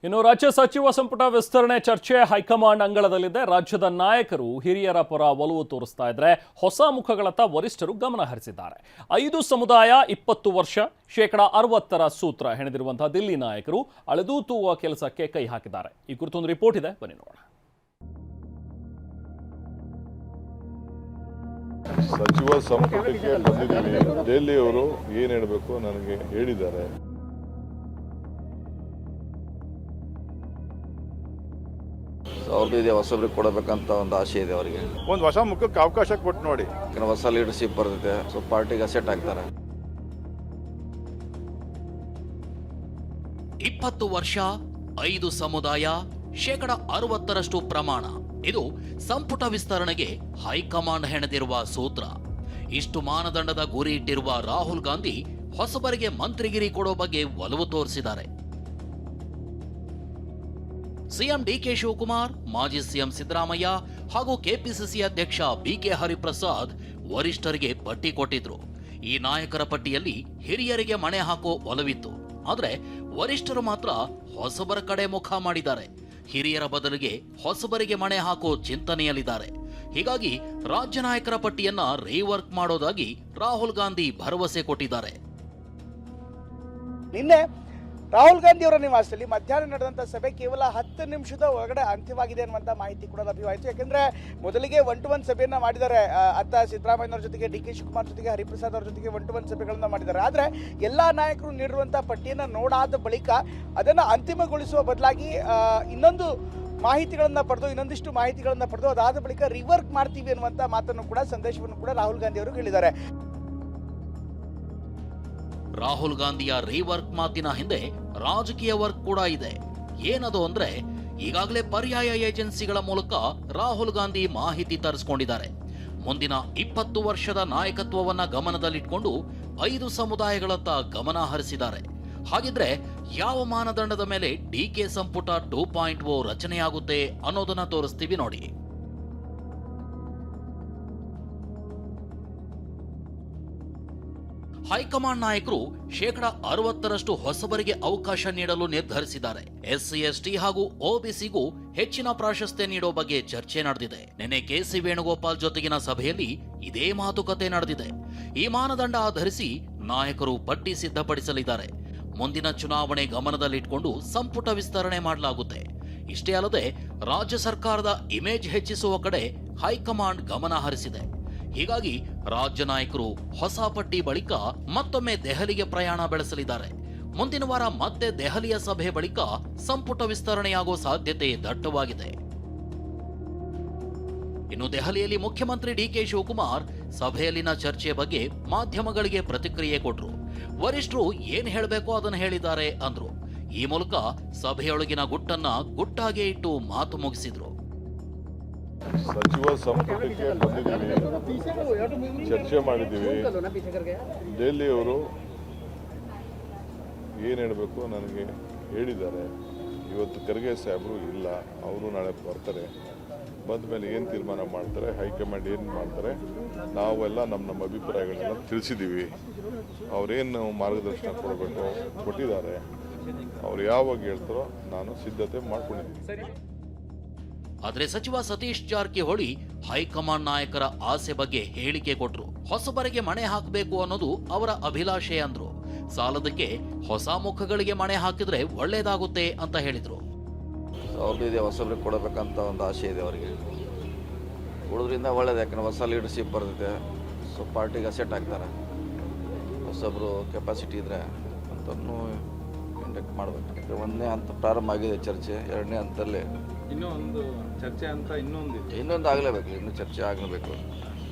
ಇನ್ನು ರಾಜ್ಯ ಸಚಿವ ಸಂಪುಟ ವಿಸ್ತರಣೆ ಚರ್ಚೆ ಹೈಕಮಾಂಡ್ ಅಂಗಳದಲ್ಲಿದೆ. ರಾಜ್ಯದ ನಾಯಕರು ಹಿರಿಯರ ಪರ ಒಲವು ತೋರಿಸ್ತಾ ಇದ್ರೆ ಹೊಸ ಮುಖಗಳತ್ತ ವರಿಷ್ಠರು ಗಮನ ಹರಿಸಿದ್ದಾರೆ. 5 ಸಮುದಾಯ 20 ವರ್ಷ ,60% ಸೂತ್ರ ಹೆಣೆದಿರುವಂತಹ ದಿಲ್ಲಿ ನಾಯಕರು ಅಳೆದು ತೂಗುವ ಕೆಲಸಕ್ಕೆ ಕೈ ಹಾಕಿದ್ದಾರೆ. ಈ ಕುರಿತೊಂದು ರಿಪೋರ್ಟ್ ಇದೆ, ಬನ್ನಿ ನೋಡೋಣ. ಸಚಿವ ಸಂಪುಟಕ್ಕೆ ಬಂದಿದ್ದೀವಿ. ದೆಹಲಿಯವರು ಏನು ಹೇಳಬೇಕು ನನಗೆ ಹೇಳಿದ್ದಾರೆ. ಅವ್ರದ್ದು ಇದೆ, ಹೊಸಬ್ರಿಗೆ ಕೊಡಬೇಕಂತ ಒಂದು ಆಸೆ ಇದೆ ಅವರಿಗೆ. ಒಂದು ಹೊಸ ಮುಖಕ್ಕೆ ಅವಕಾಶ ಕೊಟ್ಟು ನೋಡಿ. ಹೊಸ ಲೀಡರ್ಶಿಪ್ ಬರ್ತೈತೆ, ಸೊ ಪಾರ್ಟಿಗೆ ಅಸೆಟ್ ಆಗ್ತಾರೆ. 20 ವರ್ಷ, 5 ಸಮುದಾಯ, 60% ಪ್ರಮಾಣ. ಇದು ಸಂಪುಟ ವಿಸ್ತರಣೆಗೆ ಹೈಕಮಾಂಡ್ ಹೆಣೆದಿರುವ ಸೂತ್ರ. ಇಷ್ಟು ಮಾನದಂಡದ ಗುರಿ ಇಟ್ಟಿರುವ ರಾಹುಲ್ ಗಾಂಧಿ ಹೊಸಬರಿಗೆ ಮಂತ್ರಿಗಿರಿ ಕೊಡೋ ಬಗ್ಗೆ ಒಲವು ತೋರಿಸಿದ್ದಾರೆ. ಸಿಎಂ ಡಿಕೆ ಶಿವಕುಮಾರ್, ಮಾಜಿ ಸಿಎಂ ಸಿದ್ದರಾಮಯ್ಯ ಹಾಗೂ ಕೆಪಿಸಿಸಿ ಅಧ್ಯಕ್ಷ ಬಿಕೆ ಹರಿಪ್ರಸಾದ್ ವರಿಷ್ಠರಿಗೆ ಪಟ್ಟಿ ಕೊಟ್ಟಿದ್ರು. ಈ ನಾಯಕರ ಪಟ್ಟಿಯಲ್ಲಿ ಹಿರಿಯರಿಗೆ ಮಣೆ ಹಾಕೋ ಒಲವಿತ್ತು. ಆದ್ರೆ ವರಿಷ್ಠರು ಮಾತ್ರ ಹೊಸಬರ ಕಡೆ ಮುಖ ಮಾಡಿದ್ದಾರೆ. ಹಿರಿಯರ ಬದಲಿಗೆ ಹೊಸಬರಿಗೆ ಮಣೆ ಹಾಕೋ ಚಿಂತನೆಯಲ್ಲಿದ್ದಾರೆ. ಹೀಗಾಗಿ ರಾಜ್ಯ ನಾಯಕರ ಪಟ್ಟಿಯನ್ನ ರೀವರ್ಕ್ ಮಾಡೋದಾಗಿ ರಾಹುಲ್ ಗಾಂಧಿ ಭರವಸೆ ಕೊಟ್ಟಿದ್ದಾರೆ. ನಿನ್ನೆ ರಾಹುಲ್ ಗಾಂಧಿ ಅವರ ನಿವಾಸದಲ್ಲಿ ಮಧ್ಯಾಹ್ನ ನಡೆದಂತಹ ಸಭೆ ಕೇವಲ 10 ನಿಮಿಷದ ಒಳಗಡೆ ಅಂತ್ಯವಾಗಿದೆ ಅನ್ನುವಂಥ ಮಾಹಿತಿ ಕೂಡ ಲಭ್ಯವಾಯಿತು. ಯಾಕೆಂದ್ರೆ ಮೊದಲಿಗೆ 1-to-1 ಸಭೆಯನ್ನ ಮಾಡಿದ್ದಾರೆ. ಅತ್ತ ಸಿದ್ದರಾಮಯ್ಯನವರ ಜೊತೆಗೆ ಡಿ ಕೆ ಶಿವಕುಮಾರ್ ಜೊತೆಗೆ ಹರಿಪ್ರಸಾದ್ ಅವರ ಜೊತೆಗೆ 1-to-1 ಸಭೆಗಳನ್ನ ಮಾಡಿದ್ದಾರೆ. ಆದ್ರೆ ಎಲ್ಲಾ ನಾಯಕರು ನೀಡಿರುವಂತಹ ಪಟ್ಟಿಯನ್ನ ನೋಡಾದ ಬಳಿಕ ಅದನ್ನ ಅಂತಿಮಗೊಳಿಸುವ ಬದಲಾಗಿ ಇನ್ನೊಂದು ಮಾಹಿತಿಗಳನ್ನ ಪಡೆದು ಇನ್ನೊಂದಿಷ್ಟು ಮಾಹಿತಿಗಳನ್ನ ಪಡೆದು ಅದಾದ ಬಳಿಕ ರಿವರ್ಕ್ ಮಾಡ್ತೀವಿ ಅನ್ನುವಂಥ ಮಾತನ್ನು ಕೂಡ ಸಂದೇಶವನ್ನು ಕೂಡ ರಾಹುಲ್ ಗಾಂಧಿ ಅವರು ಹೇಳಿದ್ದಾರೆ. ರಾಹುಲ್ ಗಾಂಧಿಯ ರೀವರ್ಕ್ ಮಾತಿನ ಹಿಂದೆ ರಾಜಕೀಯ ವರ್ಕ್ ಕೂಡ ಇದೆ. ಏನದು ಅಂದ್ರೆ, ಈಗಾಗಲೇ ಪರ್ಯಾಯ ಏಜೆನ್ಸಿಗಳ ಮೂಲಕ ರಾಹುಲ್ ಗಾಂಧಿ ಮಾಹಿತಿ ತರಿಸಿಕೊಂಡಿದ್ದಾರೆ. ಮುಂದಿನ 20 ವರ್ಷದ ನಾಯಕತ್ವವನ್ನ ಗಮನದಲ್ಲಿಟ್ಕೊಂಡು 5 ಸಮುದಾಯಗಳತ್ತ ಗಮನ ಹರಿಸಿದ್ದಾರೆ. ಹಾಗಿದ್ರೆ ಯಾವ ಮಾನದಂಡದ ಮೇಲೆ ಡಿಕೆ ಸಂಪುಟ 2.0 ರಚನೆಯಾಗುತ್ತೆ ಅನ್ನೋದನ್ನ ತೋರಿಸ್ತೀವಿ ನೋಡಿ. ಹೈಕಮಾಂಡ್ ನಾಯಕರು 60% ಹೊಸಬರಿಗೆ ಅವಕಾಶ ನೀಡಲು ನಿರ್ಧರಿಸಿದ್ದಾರೆ. ಎಸ್ಸಿ ಎಸ್ಟಿ ಹಾಗೂ ಒಬಿಸಿಗೂ ಹೆಚ್ಚಿನ ಪ್ರಾಶಸ್ತ್ಯ ನೀಡೋ ಬಗ್ಗೆ ಚರ್ಚೆ ನಡೆದಿದೆ. ನಿನ್ನೆ ಕೆಸಿ ವೇಣುಗೋಪಾಲ್ ಜೊತೆಗಿನ ಸಭೆಯಲ್ಲಿ ಇದೇ ಮಾತುಕತೆ ನಡೆದಿದೆ. ಈ ಮಾನದಂಡ ಆಧರಿಸಿ ನಾಯಕರು ಪಟ್ಟಿ ಸಿದ್ಧಪಡಿಸಲಿದ್ದಾರೆ. ಮುಂದಿನ ಚುನಾವಣೆ ಗಮನದಲ್ಲಿಟ್ಕೊಂಡು ಸಂಪುಟ ವಿಸ್ತರಣೆ ಮಾಡಲಾಗುತ್ತೆ. ಇಷ್ಟೇ ಅಲ್ಲದೆ ರಾಜ್ಯ ಸರ್ಕಾರದ ಇಮೇಜ್ ಹೆಚ್ಚಿಸುವ ಕಡೆ ಹೈಕಮಾಂಡ್ ಗಮನ ಹರಿಸಿದೆ. ಹೀಗಾಗಿ ರಾಜ್ಯ ನಾಯಕರು ಹೊಸ ಪಟ್ಟಿ ಬಳಿಕ ಮತ್ತೊಮ್ಮೆ ದೆಹಲಿಗೆ ಪ್ರಯಾಣ ಬೆಳೆಸಲಿದ್ದಾರೆ. ಮುಂದಿನ ವಾರ ಮತ್ತೆ ದೆಹಲಿಯ ಸಭೆ ಬಳಿಕ ಸಂಪುಟ ವಿಸ್ತರಣೆಯಾಗುವ ಸಾಧ್ಯತೆ ದಟ್ಟವಾಗಿದೆ. ಇನ್ನು ದೆಹಲಿಯಲ್ಲಿ ಮುಖ್ಯಮಂತ್ರಿ ಡಿಕೆ ಶಿವಕುಮಾರ್ ಸಭೆಯಲ್ಲಿನ ಚರ್ಚೆ ಬಗ್ಗೆ ಮಾಧ್ಯಮಗಳಿಗೆ ಪ್ರತಿಕ್ರಿಯೆ ಕೊಟ್ಟರು. ವರಿಷ್ಠರು ಏನ್ ಹೇಳಬೇಕೋ ಅದನ್ನು ಹೇಳಿದ್ದಾರೆ ಅಂದ್ರು. ಈ ಮೂಲಕ ಸಭೆಯೊಳಗಿನ ಗುಟ್ಟನ್ನ ಗುಟ್ಟಾಗೆ ಇಟ್ಟು ಮಾತು ಮುಗಿಸಿದ್ರು. ಸಚಿವ ಸಂಪುಟಕ್ಕೆ ಬಂದಿದ್ದೀವಿ, ಚರ್ಚೆ ಮಾಡಿದ್ದೀವಿ. ದೆಹಲಿಯವರು ಏನು ಹೇಳಬೇಕು ನನಗೆ ಹೇಳಿದ್ದಾರೆ. ಇವತ್ತು ಖರ್ಗೆ ಸಾಹೇಬರು ಇಲ್ಲ, ಅವರು ನಾಳೆ ಬರ್ತಾರೆ. ಬಂದ ಮೇಲೆ ಏನು ತೀರ್ಮಾನ ಮಾಡ್ತಾರೆ, ಹೈಕಮಾಂಡ್ ಏನು ಮಾಡ್ತಾರೆ, ನಾವೆಲ್ಲ ನಮ್ಮ ಅಭಿಪ್ರಾಯಗಳನ್ನೆಲ್ಲ ತಿಳಿಸಿದ್ದೀವಿ. ಅವರೇನು ಮಾರ್ಗದರ್ಶನ ಕೊಡಬೇಕು ಕೊಟ್ಟಿದ್ದಾರೆ. ಅವ್ರು ಯಾವಾಗ ಹೇಳ್ತಾರೋ ನಾನು ಸಿದ್ಧತೆ ಮಾಡ್ಕೊಂಡಿದ್ದೀನಿ. ಆದ್ರೆ ಸಚಿವ ಸತೀಶ್ ಜಾರಕಿಹೊಳಿ ಹೈಕಮಾಂಡ್ ನಾಯಕರ ಆಸೆ ಬಗ್ಗೆ ಹೇಳಿಕೆ ಕೊಟ್ರು. ಹೊಸಬರಿಗೆ ಮಣೆ ಹಾಕಬೇಕು ಅನ್ನೋದು ಅವರ ಅಭಿಲಾಷೆ ಅಂದ್ರು. ಸಾಲದಕ್ಕೆ ಹೊಸ ಮುಖಗಳಿಗೆ ಮಣೆ ಹಾಕಿದ್ರೆ ಒಳ್ಳೇದಾಗುತ್ತೆ ಅಂತ ಹೇಳಿದ್ರು. ಅವ್ರದ್ದು ಇದೆ, ಹೊಸಬ್ರಿಗೆ ಕೊಡಬೇಕಂತ ಒಂದು ಆಸೆ ಇದೆ ಅವರಿಗೆ. ಉಳಿದ್ರಿಂದ ಒಳ್ಳೇದು, ಯಾಕಂದ್ರೆ ಹೊಸ ಲೀಡರ್ಶಿಪ್ ಬರ್ತೈತೆ, ಸೊ ಪಾರ್ಟಿಗೆ ಅಸೆಟ್ ಆಗ್ತಾರೆ. ಹೊಸಬ್ರು ಕೆಪಾಸಿಟಿ ಇದ್ರೆ ಅಂತನೂ ಇಂಡಕ್ಟ್ ಮಾಡ್ಬೇಕು. ಯಾಕಂದ್ರೆ 1ನೇ ಹಂತ ಪ್ರಾರಂಭ ಆಗಿದೆ ಚರ್ಚೆ, 2ನೇ ಹಂತದಲ್ಲಿ ಇನ್ನೊಂದು ಚರ್ಚೆ ಅಂತ ಇನ್ನೊಂದು ಆಗಲೇಬೇಕು. ಇನ್ನೂ ಚರ್ಚೆ ಆಗಲೇಬೇಕು.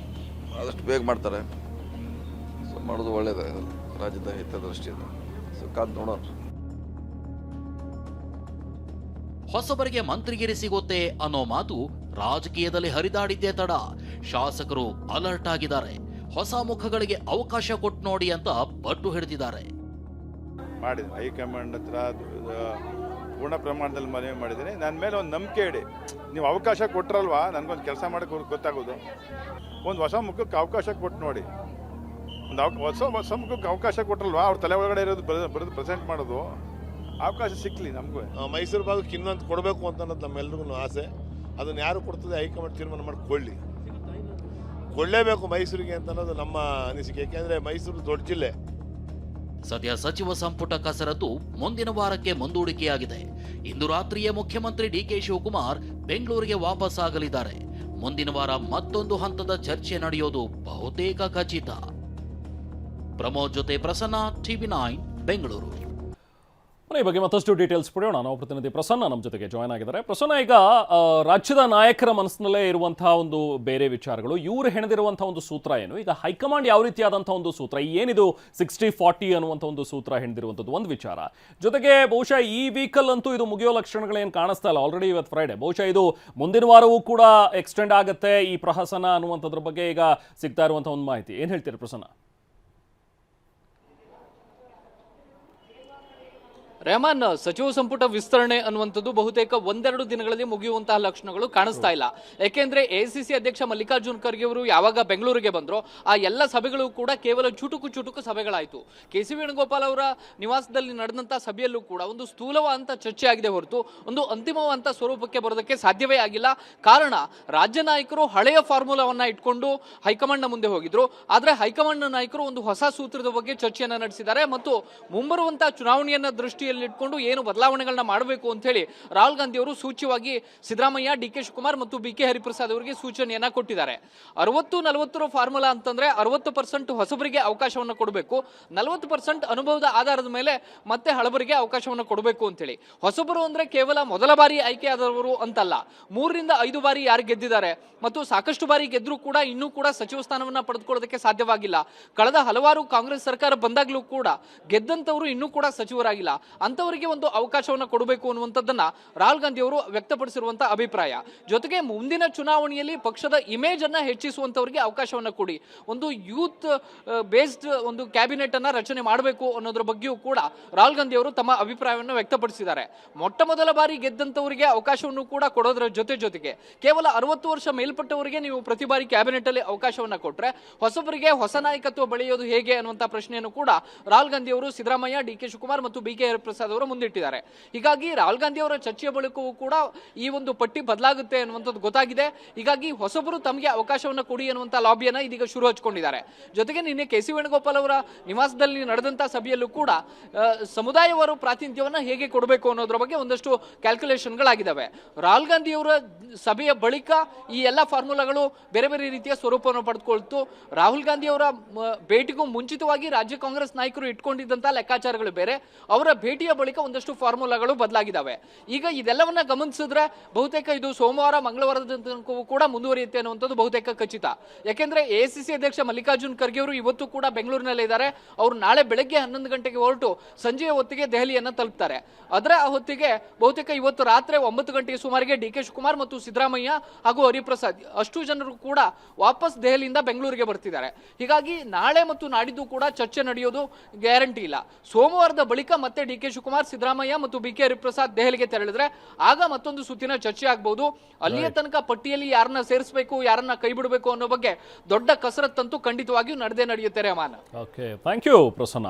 ಆದಷ್ಟು ಬೇಗ ಮಾಡ್ತಾರೆ. ಸೊ ಮಾಡೋದು ಒಳ್ಳೇದು ರಾಜ್ಯದ ಹಿತದೃಷ್ಟಿಯಿಂದ. ಸೊ ಕಾದ್ ನೋಡೋಣ. ಹೊಸಬರಿಗೆ ಮಂತ್ರಿಗಿರಿ ಸಿಗುತ್ತೆ ಅನ್ನೋ ಮಾತು ರಾಜಕೀಯದಲ್ಲಿ ಹರಿದಾಡಿದ್ದೇ ತಡ. ಶಾಸಕರು ಅಲರ್ಟ್ ಆಗಿದ್ದಾರೆ. ಹೊಸ ಮುಖಗಳಿಗೆ ಅವಕಾಶ ಕೊಟ್ಟು ನೋಡಿ ಅಂತ ಪಟ್ಟು ಹಿಡಿದಿದ್ದಾರೆ. ಮಾಡಿದೆ ಹೈಕಮಾಂಡ್ ಹತ್ರ ಪೂರ್ಣ ಪ್ರಮಾಣದಲ್ಲಿ ಮನವಿ ಮಾಡಿದ್ದೀನಿ. ನನ್ನ ಮೇಲೆ ಒಂದು ನಂಬಿಕೆ ಇಡಿ. ನೀವು ಅವಕಾಶ ಕೊಟ್ಟರಲ್ವಾ, ನನಗೊಂದು ಕೆಲಸ ಮಾಡೋಕ್ಕೆ ಗೊತ್ತಾಗೋದು. ಒಂದು ಹೊಸ ಮುಖಕ್ಕೆ ಅವಕಾಶ ಕೊಟ್ಟು ನೋಡಿ. ಒಂದು ಹೊಸ ಮುಖಕ್ಕೆ ಅವಕಾಶ ಕೊಟ್ಟರಲ್ವಾ, ಅವ್ರ ತಲೆ ಒಳಗಡೆ ಇರೋದು ಬರೆದು ಪ್ರೆಸೆಂಟ್ ಮಾಡೋದು. ಅವಕಾಶ ಸಿಕ್ಕಲಿ ನಮಗೂ. ಮೈಸೂರು ಭಾಗಕ್ಕೆ ಇನ್ನೊಂದು ಕೊಡಬೇಕು ಅಂತ ಅನ್ನೋದು ನಮ್ಮೆಲ್ರಿಗೂ ಆಸೆ. ಅದನ್ನು ಯಾರು ಕೊಡ್ತದೆ ಹೈಕಮಾಂಡ್ ತೀರ್ಮಾನ ಮಾಡಿ ಕೊಡಲೇಬೇಕು ಮೈಸೂರಿಗೆ ಅಂತ ಅನ್ನೋದು ನಮ್ಮ ಅನಿಸಿಕೆ. ಯಾಕೆಂದರೆ ಮೈಸೂರು ದೊಡ್ಡ ಜಿಲ್ಲೆ. ಸದ್ಯ ಸಚಿವ ಸಂಪುಟ ಕಸರತ್ತು ಮುಂದಿನ ವಾರಕ್ಕೆ ಮುಂದೂಡಿಕೆಯಾಗಿದೆ. ಇಂದು ರಾತ್ರಿಯೇ ಮುಖ್ಯಮಂತ್ರಿ ಡಿಕೆ ಶಿವಕುಮಾರ್ ಬೆಂಗಳೂರಿಗೆ ವಾಪಸ್ ಆಗಲಿದ್ದಾರೆ. ಮುಂದಿನ ವಾರ ಮತ್ತೊಂದು ಹಂತದ ಚರ್ಚೆ ನಡೆಯೋದು ಬಹುತೇಕ ಖಚಿತ. ಪ್ರಮೋದ್ ಜೊತೆ ಪ್ರಸನ್ನ, TV9 ಬೆಂಗಳೂರು. ಈ ಬಗ್ಗೆ ಮತ್ತಷ್ಟು ಡೀಟೇಲ್ಸ್ ಪಡೆಯೋಣ. ನಾವು ಪ್ರತಿನಿಧಿ ಪ್ರಸನ್ನ ನಮ್ಮ ಜೊತೆಗೆ ಜಾಯ್ನ್ ಆಗಿದ್ದಾರೆ. ಪ್ರಸನ್ನ, ಈಗ ರಾಜ್ಯದ ನಾಯಕರ ಮನಸ್ಸಿನಲ್ಲೇ ಇರುವಂತಹ ಒಂದು ಬೇರೆ ವಿಚಾರಗಳು, ಇವರು ಹೆಣೆದಿರುವಂತಹ ಒಂದು ಸೂತ್ರ ಏನು? ಈಗ ಹೈಕಮಾಂಡ್ ಯಾವ ರೀತಿಯಾದಂತಹ ಒಂದು ಸೂತ್ರ, ಏನಿದು 60-40 ಅನ್ನುವಂಥ ಒಂದು ಸೂತ್ರ ಹೆಣೆದಿರುವಂಥದ್ದು ಒಂದು ವಿಚಾರ. ಜೊತೆಗೆ ಬಹುಶಃ ಈ ವೀಕಲ್ ಅಂತೂ ಇದು ಮುಗಿಯೋ ಲಕ್ಷಣಗಳೇನು ಕಾಣಿಸ್ತಾ ಇಲ್ಲ. ಆಲ್ರೆಡಿ ಇವತ್ತು ಫ್ರೈಡೆ, ಬಹುಶಃ ಇದು ಮುಂದಿನ ವಾರವೂ ಕೂಡ ಎಕ್ಸ್ಟೆಂಡ್ ಆಗುತ್ತೆ ಈ ಪ್ರಹಸನ ಅನ್ನುವಂಥದ್ರ ಬಗ್ಗೆ ಈಗ ಸಿಗ್ತಾ ಇರುವಂತಹ ಒಂದು ಮಾಹಿತಿ. ಏನು ಹೇಳ್ತೀರಿ ಪ್ರಸನ್ನ? ರೆಹಮಾನ್, ಸಚಿವ ಸಂಪುಟ ವಿಸ್ತರಣೆ ಅನ್ನುವಂಥದ್ದು ಬಹುತೇಕ ಒಂದೆರಡು ದಿನಗಳಲ್ಲಿ ಮುಗಿಯುವಂತಹ ಲಕ್ಷಣಗಳು ಕಾಣಿಸ್ತಾ ಇಲ್ಲ. ಯಾಕೆಂದ್ರೆ ಎಐಸಿಸಿ ಅಧ್ಯಕ್ಷ ಮಲ್ಲಿಕಾರ್ಜುನ್ ಖರ್ಗೆ ಅವರು ಯಾವಾಗ ಬೆಂಗಳೂರಿಗೆ ಬಂದ್ರು ಆ ಎಲ್ಲ ಸಭೆಗಳು ಕೂಡ ಕೇವಲ ಚುಟುಕು ಸಭೆಗಳಾಯಿತು. ಕೆ.ಸಿ. ವೇಣುಗೋಪಾಲ್ ಅವರ ನಿವಾಸದಲ್ಲಿ ನಡೆದಂತಹ ಸಭೆಯಲ್ಲೂ ಕೂಡ ಒಂದು ಸ್ಥೂಲವಾದಂತ ಚರ್ಚೆ ಆಗಿದೆ ಹೊರತು ಒಂದು ಅಂತಿಮವಾದಂತ ಸ್ವರೂಪಕ್ಕೆ ಬರೋದಕ್ಕೆ ಸಾಧ್ಯವೇ ಆಗಿಲ್ಲ. ಕಾರಣ, ರಾಜ್ಯ ನಾಯಕರು ಹಳೆಯ ಫಾರ್ಮುಲಾವನ್ನ ಇಟ್ಕೊಂಡು ಹೈಕಮಾಂಡ್ನ ಮುಂದೆ ಹೋಗಿದ್ರು. ಆದ್ರೆ ಹೈಕಮಾಂಡ್ ನಾಯಕರು ಒಂದು ಹೊಸ ಸೂತ್ರದ ಬಗ್ಗೆ ಚರ್ಚೆಯನ್ನ ನಡೆಸಿದ್ದಾರೆ ಮತ್ತು ಮುಂಬರುವಂತಹ ಚುನಾವಣೆಯನ್ನ ದೃಷ್ಟಿಯಲ್ಲಿ ಇಟ್ಕೊಂಡು ಏನು ಬದಲಾವಣೆಗಳನ್ನ ಮಾಡಬೇಕು ಅಂತ ಹೇಳಿ ರಾಹುಲ್ ಗಾಂಧಿ ಅವರು ಸೂಚ್ಯವಾಗಿ ಸಿದ್ದರಾಮಯ್ಯ, ಡಿ.ಕೆ. ಶಿವಕುಮಾರ್ ಮತ್ತು ಬಿ.ಕೆ. ಹರಿಪ್ರಸಾದ್ ಅವರಿಗೆ ಸೂಚನೆಯನ್ನ ಕೊಟ್ಟಿದ್ದಾರೆ. 60-40 ಫಾರ್ಮುಲಾ ಅಂತಂದ್ರೆ 60% ಹೊಸಬರಿಗೆ ಅವಕಾಶವನ್ನು ಕೊಡಬೇಕು, 40% ಅನುಭವದ ಆಧಾರದ ಮೇಲೆ ಮತ್ತೆ ಹಳಬರಿಗೆ ಅವಕಾಶವನ್ನು ಕೊಡಬೇಕು ಅಂತ ಹೇಳಿ. ಹೊಸಬರು ಅಂದ್ರೆ ಕೇವಲ ಮೊದಲ ಬಾರಿ ಆಯ್ಕೆಯಾದವರು ಅಂತಲ್ಲ, 3ರಿಂದ 5 ಬಾರಿ ಯಾರು ಗೆದ್ದಿದ್ದಾರೆ ಮತ್ತು ಸಾಕಷ್ಟು ಬಾರಿ ಗೆದ್ರೂ ಕೂಡ ಇನ್ನೂ ಕೂಡ ಸಚಿವ ಸ್ಥಾನವನ್ನ ಪಡೆದುಕೊಳ್ಳೋದಕ್ಕೆ ಸಾಧ್ಯವಾಗಿಲ್ಲ. ಕಳೆದ ಹಲವಾರು ಕಾಂಗ್ರೆಸ್ ಸರ್ಕಾರ ಬಂದಾಗ್ಲೂ ಕೂಡ ಗೆದ್ದಂತವರು ಇನ್ನೂ ಕೂಡ ಸಚಿವರಾಗಿಲ್ಲ. ಅಂತವರಿಗೆ ಒಂದು ಅವಕಾಶವನ್ನು ಕೊಡಬೇಕು ಅನ್ನುವಂಥದ್ದನ್ನ ರಾಹುಲ್ ಗಾಂಧಿ ಅವರು ವ್ಯಕ್ತಪಡಿಸಿರುವಂತಹ ಅಭಿಪ್ರಾಯ. ಜೊತೆಗೆ ಮುಂದಿನ ಚುನಾವಣೆಯಲ್ಲಿ ಪಕ್ಷದ ಇಮೇಜ್ ಅನ್ನ ಹೆಚ್ಚಿಸುವಂತವರಿಗೆ ಅವಕಾಶವನ್ನ ಕೊಡಿ, ಒಂದು ಯೂತ್ ಬೇಸ್ಡ್ ಒಂದು ಕ್ಯಾಬಿನೆಟ್ ಅನ್ನ ರಚನೆ ಮಾಡಬೇಕು ಅನ್ನೋದ್ರ ಬಗ್ಗೆಯೂ ಕೂಡ ರಾಹುಲ್ ಗಾಂಧಿ ಅವರು ತಮ್ಮ ಅಭಿಪ್ರಾಯವನ್ನು ವ್ಯಕ್ತಪಡಿಸಿದ್ದಾರೆ. ಮೊಟ್ಟ ಮೊದಲ ಬಾರಿ ಗೆದ್ದಂತವರಿಗೆ ಅವಕಾಶವನ್ನು ಕೂಡ ಕೊಡೋದ್ರ ಜೊತೆಗೆ ಕೇವಲ 60 ವರ್ಷ ಮೇಲ್ಪಟ್ಟವರಿಗೆ ನೀವು ಪ್ರತಿ ಬಾರಿ ಕ್ಯಾಬಿನೆಟ್ ಅಲ್ಲಿ ಅವಕಾಶವನ್ನ ಕೊಟ್ರೆ ಹೊಸಬರಿಗೆ ಹೊಸ ನಾಯಕತ್ವ ಬೆಳೆಯೋದು ಹೇಗೆ ಅನ್ನುವಂತ ಪ್ರಶ್ನೆಯನ್ನು ಕೂಡ ರಾಹುಲ್ ಗಾಂಧಿ ಅವರು ಸಿದ್ದರಾಮಯ್ಯ, ಡಿ.ಕೆ. ಶಿವಕುಮಾರ್ ಮತ್ತು ಬಿ.ಕೆ. ಹರಿಪ್ರಸಾದ್ ಅವರು ಮುಂದಿಟ್ಟಿದ್ದಾರೆ. ಹೀಗಾಗಿ ರಾಹುಲ್ ಗಾಂಧಿ ಅವರ ಚರ್ಚೆಯ ಬಳಿಕವೂ ಕೂಡ ಈ ಒಂದು ಪಟ್ಟಿ ಬದಲಾಗುತ್ತೆ ಅನ್ನುವಂಥದ್ದು ಗೊತ್ತಾಗಿದೆ. ಹೀಗಾಗಿ ಹೊಸಬರು ತಮಗೆ ಅವಕಾಶವನ್ನು ಕೊಡಿ ಅನ್ನುವಂಥ ಲಾಬಿಯನ್ನ ಇದೀಗ ಶುರು ಹಚ್ಕೊಂಡಿದ್ದಾರೆ. ಜೊತೆಗೆ ನಿನ್ನೆ ಕೆ.ಸಿ. ವೇಣುಗೋಪಾಲ್ ಅವರ ನಿವಾಸದಲ್ಲಿ ನಡೆದಂತಹ ಸಭೆಯಲ್ಲೂ ಕೂಡ ಸಮುದಾಯವಾರು ಪ್ರಾತಿನಿಧ್ಯವನ್ನ ಹೇಗೆ ಕೊಡಬೇಕು ಅನ್ನೋದ್ರ ಬಗ್ಗೆ ಒಂದಷ್ಟು ಕ್ಯಾಲ್ಕುಲೇಷನ್ಗಳಾಗಿದ್ದಾವೆ. ರಾಹುಲ್ ಗಾಂಧಿ ಅವರ ಸಭೆಯ ಬಳಿಕ ಈ ಎಲ್ಲ ಫಾರ್ಮುಲಾಗಳು ಬೇರೆ ಬೇರೆ ರೀತಿಯ ಸ್ವರೂಪವನ್ನು ಪಡೆದುಕೊಳ್ತು. ರಾಹುಲ್ ಗಾಂಧಿ ಅವರ ಭೇಟಿಗೂ ಮುಂಚಿತವಾಗಿ ರಾಜ್ಯ ಕಾಂಗ್ರೆಸ್ ನಾಯಕರು ಇಟ್ಕೊಂಡಿದ್ದಂತಹ ಲೆಕ್ಕಾಚಾರಗಳು ಬೇರೆ, ಅವರ ಭೇಟಿಯ ಬಳಿಕ ಒಂದಷ್ಟು ಫಾರ್ಮುಲಾಗಳು ಬದಲಾಗಿದ್ದಾವೆ. ಈಗ ಇದೆಲ್ಲವನ್ನ ಗಮನಿಸಿದ್ರೆ ಬಹುತೇಕ ಇದು ಸೋಮವಾರ ಮಂಗಳವಾರದ ತನಕವೂ ಕೂಡ ಮುಂದುವರಿಯುತ್ತೆ ಅನ್ನುವಂಥದ್ದು ಬಹುತೇಕ ಖಚಿತ. ಯಾಕೆಂದ್ರೆ ಎಐಸಿಸಿ ಅಧ್ಯಕ್ಷ ಮಲ್ಲಿಕಾರ್ಜುನ್ ಖರ್ಗೆ ಅವರು ಇವತ್ತು ಕೂಡ ಬೆಂಗಳೂರಿನಲ್ಲೇ ಇದ್ದಾರೆ. ಅವರು ನಾಳೆ ಬೆಳಗ್ಗೆ 11 ಗಂಟೆಗೆ ಹೊರಟು ಸಂಜೆಯ ಹೊತ್ತಿಗೆ ದೆಹಲಿಯನ್ನ ತಲುಪ್ತಾರೆ. ಅದರ ಹೊತ್ತಿಗೆ ಬಹುತೇಕ ಇವತ್ತು ರಾತ್ರಿ 9 ಗಂಟೆಗೆ ಸುಮಾರಿಗೆ ಡಿ.ಕೆ. ಶಿವಕುಮಾರ್ ಮತ್ತು ಸಿದ್ದರಾಮಯ್ಯ ಹಾಗೂ ಹರಿಪ್ರಸಾದ್ ಅಷ್ಟು ಜನರು ಕೂಡ ವಾಪಸ್ ದೆಹಲಿಯಿಂದ ಬೆಂಗಳೂರಿಗೆ ಬರ್ತಿದ್ದಾರೆ. ಹೀಗಾಗಿ ನಾಳೆ ಮತ್ತು ನಾಡಿದ್ದು ಕೂಡ ಚರ್ಚೆ ನಡೆಯೋದು ಗ್ಯಾರಂಟಿ ಇಲ್ಲ. ಸೋಮವಾರದ ಬಳಿಕ ಮತ್ತೆ ಡಿ.ಕೆ. ಶಿವಕುಮಾರ್, ಸಿದ್ದರಾಮಯ್ಯ ಮತ್ತು ಬಿ.ಕೆ. ಹರಿಪ್ರಸಾದ್ ದೆಹಲಿಗೆ ತೆರಳಿದ್ರೆ ಆಗ ಮತ್ತೊಂದು ಸುತ್ತಿನ ಚರ್ಚೆ ಆಗಬಹುದು. ಅಲ್ಲಿಯ ತನಕ ಪಟ್ಟಿಯಲ್ಲಿ ಯಾರನ್ನ ಸೇರಿಸಬೇಕು, ಯಾರನ್ನ ಕೈ ಬಿಡಬೇಕು ಅನ್ನೋ ಬಗ್ಗೆ ದೊಡ್ಡ ಕಸರತ್ತಂತೂ ಖಂಡಿತವಾಗಿಯೂ ನಡೆಯುತ್ತೆ Rehman. Okay, thank you Prasanna.